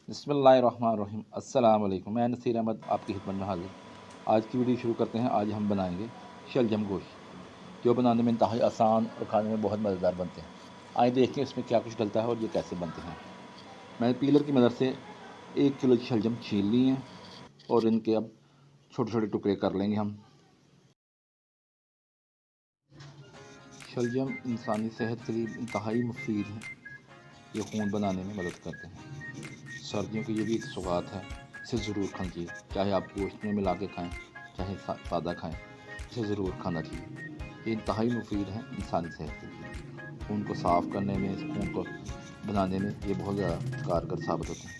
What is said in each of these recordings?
बिस्मिल्लाहिर्रहमानिर्रहीम। अस्सलाम वालेकुम। मैं नसीर अहमद आपकी खिदमत में हाजिर। आज की वीडियो शुरू करते हैं। आज हम बनाएंगे शलजम गोश्त, जो बनाने में इंतहाई आसान और खाने में बहुत मज़ेदार बनते हैं। आइए देखते हैं इसमें क्या कुछ डलता है और ये कैसे बनते हैं। मैंने पीलर की मदद से 1 किलो शलजम छील ली हैं और इनके अब छोटे छोटे टुकड़े कर लेंगे हम। शलजम इंसानी सेहत के लिए इंतहाई मुफीद है। ये खून बनाने में मदद करते हैं। सर्दियों की ये भी एक सौगात है। इसे ज़रूर खाना चाहिए, चाहे आप गोश्त में मिला के खाएँ, चाहे सादा खाएँ, इसे ज़रूर खाना चाहिए। ये इंतहाई मुफीद है इंसानी सेहत के लिए। खून को साफ़ करने में, इस खून को बनाने में ये बहुत ज़्यादा कारगर साबित होते हैं।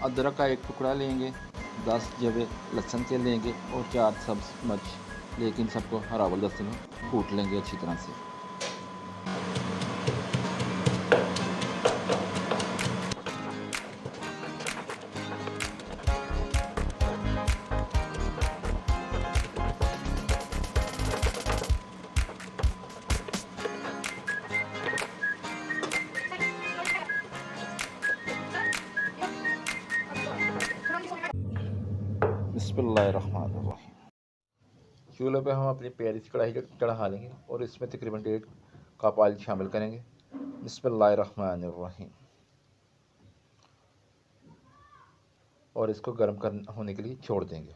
अदरक का एक टुकड़ा लेंगे, 10 जवे लहसुन के लेंगे और 4 सब्ज़ मिर्च, लेकिन सबको हरावल दस्ते में कूट लेंगे अच्छी तरह से। बिस्मिल्लाहिर्रहमानिर्रहीम। चूल्हे पे हम अपनी प्यारी सी कढ़ाई चढ़ा लेंगे और इसमें तकरीबन 1.5 कप ऑयल शामिल करेंगे। बिस्मिल्लाहिर्रहमानिर्रहीम। और इसको गर्म होने के लिए छोड़ देंगे।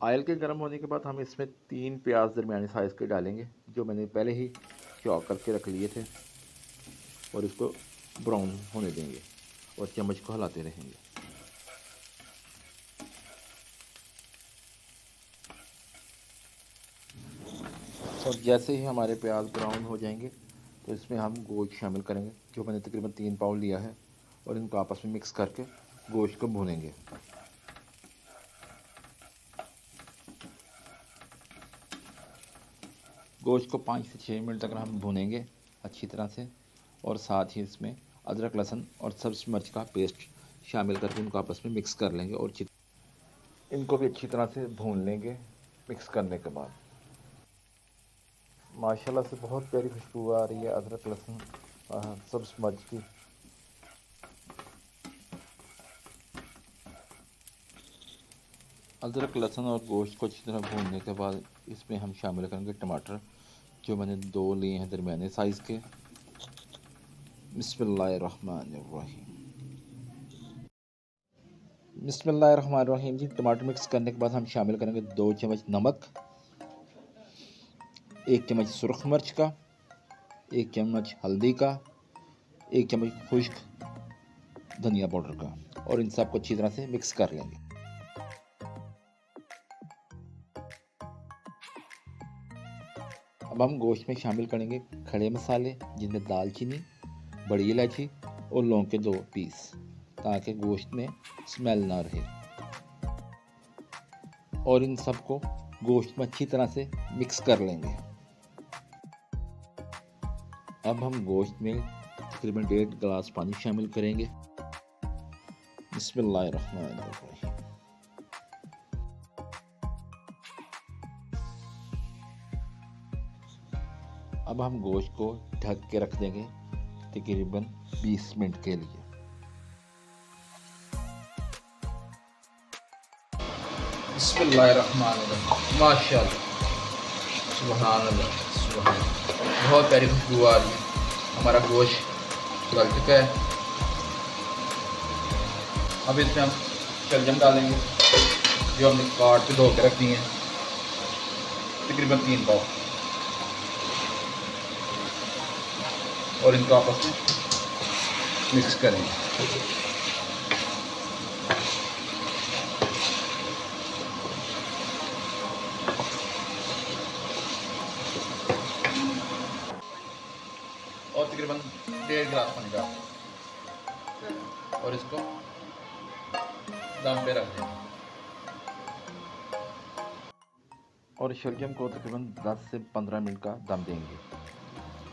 ऑयल के गर्म होने के बाद हम इसमें 3 प्याज दरमियानी साइज़ के डालेंगे, जो मैंने पहले ही चॉप करके रख लिए थे, और इसको ब्राउन होने देंगे और चम्मच को हिलाते रहेंगे। और जैसे ही हमारे प्याज ब्राउन हो जाएंगे तो इसमें हम गोश्त शामिल करेंगे, जो मैंने तकरीबन 3 पाउंड लिया है, और इनको आपस में मिक्स करके गोश्त को भूनेंगे। गोश्त को 5 से 6 मिनट तक हम भूनेंगे अच्छी तरह से, और साथ ही इसमें अदरक लहसुन और सब्ज़ मिर्च का पेस्ट शामिल करके इनको आपस में मिक्स कर लेंगे और इनको भी अच्छी तरह से भून लेंगे। मिक्स करने के बाद माशाल्लाह से बहुत प्यारी खुशबू आ रही है अदरक लहसुन सब्ज़ मिर्च की। अदरक लहसुन और गोश्त को अच्छी तरह भूनने के बाद इसमें हम शामिल करेंगे टमाटर, जो मैंने 2 लिए हैं दरमियाने साइज़ के। बिस्मिल्लाहिर्रहमानिर्रहीम। बिस्मिल्लाहिर्रहमानिर्रहीम जी। टमाटर मिक्स करने के बाद हम शामिल करेंगे 2 चम्मच नमक, 1 चम्मच सुरख मिर्च का, 1 चम्मच हल्दी का, 1 चम्मच खुश्क धनिया पाउडर का, और इन सबको अच्छी तरह से मिक्स कर लेंगे। अब हम गोश्त में शामिल करेंगे खड़े मसाले, जिनमें दालचीनी, बड़ी इलायची और लौंग के 2 पीस, ताकि गोश्त में स्मेल ना रहे। और इन सबको गोश्त में अच्छी तरह से मिक्स कर लेंगे। अब हम गोश्त में तकरीबन 1.5 गिलास पानी शामिल करेंगे। बिस्मिल्लाहिर्रहमानिर्रहीम। अब हम गोश्त को ढक के रख देंगे तकरीबन 20 मिनट के लिए। बिस्मिल्लाहिर्रहमानिर्रहीम। माशाअल्लाह, सुभान अल्लाह, सुभान अल्लाह। बहुत प्यारी खुशबू आ रही है। हमारा गोश्त गल चुका है। अब इसमें हम शलजम डालेंगे, जो हमने काट के धो के रखनी है, तकरीबन 3 पाव, और इनको आपस में मिक्स करेंगे। और तकरीबन 1.5 गिलास पानी डाल और इसको दम पे रख देंगे। और शलजम को तकरीबन 10 से 15 मिनट का दम देंगे।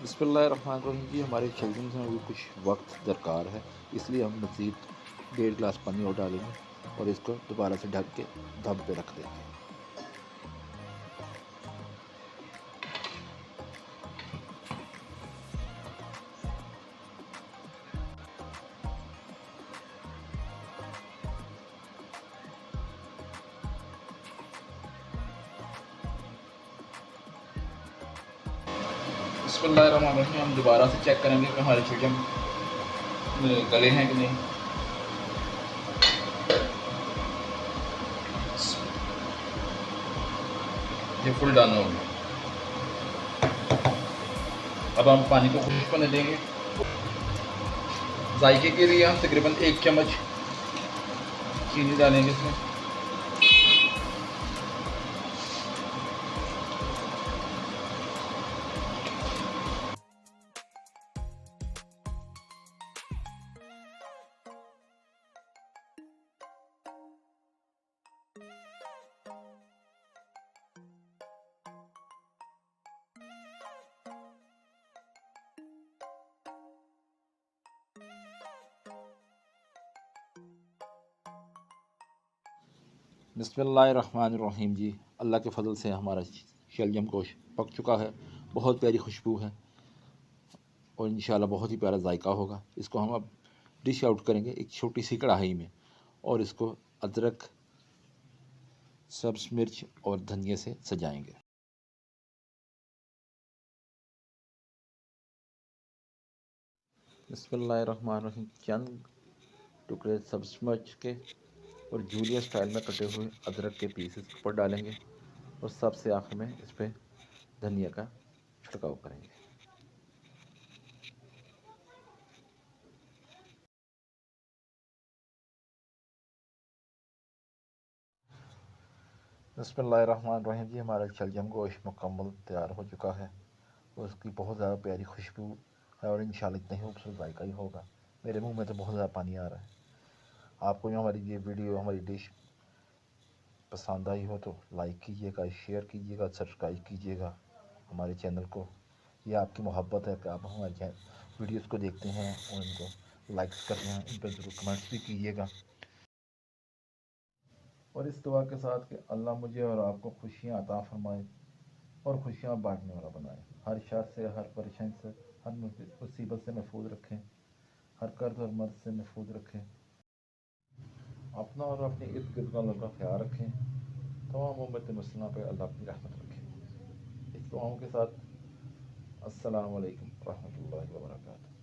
बिस्मिल्लाहिर्रहमानिर्रहीम जी। हमारे शलजम से अभी कुछ वक्त दरकार है, इसलिए हम मज़ीद 1.5 गिलास पानी और डालेंगे और इसको दोबारा से ढक के दम पे रख देंगे। बिस्मिल्लाहिर्रहमानिर्रहीम। हम दोबारा से चेक करेंगे कि हमारे चिकन गले हैं कि नहीं। ये फुल डालना होगा। अब हम पानी को खुश्क होने देंगे। जायके के लिए हम तकरीबन 1 चम्मच चीनी डालेंगे इसमें। बिस्मिल्लाहिर्रहमानिर्रहीम जी, अल्लाह के फ़ज़ल से हमारा शलजम गोश्त पक चुका है। बहुत प्यारी खुशबू है और इंशाल्लाह बहुत ही प्यारा जायका होगा। इसको हम अब डिश आउट करेंगे एक छोटी सी कढ़ाई में और इसको अदरक, सब्ज़ मिर्च और धनिया से सजाएंगे। बिस्मिल्लाहिर्रहमानिर्रहीम। चंद टुकड़े सब्ज़ मिर्च के और जूलिया स्टाइल में कटे हुए अदरक के पीसेस ऊपर डालेंगे और सबसे आखिर में इस पर धनिया का छिड़काव करेंगे। बिस्मिल्लाहिर्रहमानिर्रहीम जी, हमारा शलजम गोश्त मुकम्मल तैयार हो चुका है और उसकी बहुत ज़्यादा प्यारी खुशबू है और इंशाल्लाह इतना ही खूबसूरत जायका ही होगा। मेरे मुंह में तो बहुत ज़्यादा पानी आ रहा है। आपको जो हमारी ये वीडियो, हमारी डिश पसंद आई हो तो लाइक कीजिएगा, शेयर कीजिएगा, सब्सक्राइब कीजिएगा हमारे चैनल को। ये आपकी मोहब्बत है कि आप हमारे वीडियोस को देखते हैं और इनको लाइक्स करते हैं। इन पर ज़रूर कमेंट्स भी कीजिएगा और इस दुआ के साथ कि अल्लाह मुझे और आपको खुशियाँ अता फरमाए और खुशियाँ बांटने वाला बनाए। हर शर से, हर परेशानी से, हर मुसीबत से महफूज रखें, हर कर्ज और मर्ज से महफूज रखें। अपना और अपने इर्द गिर्द वालों का ख्याल रखें। तमाम उम्मत मुस्लिमा पे अल्लाह अपनी रहमत रखें। इस दुआओं के साथ अस्सलामु अलैकुम रहमतुल्लाहि व बरकातहू।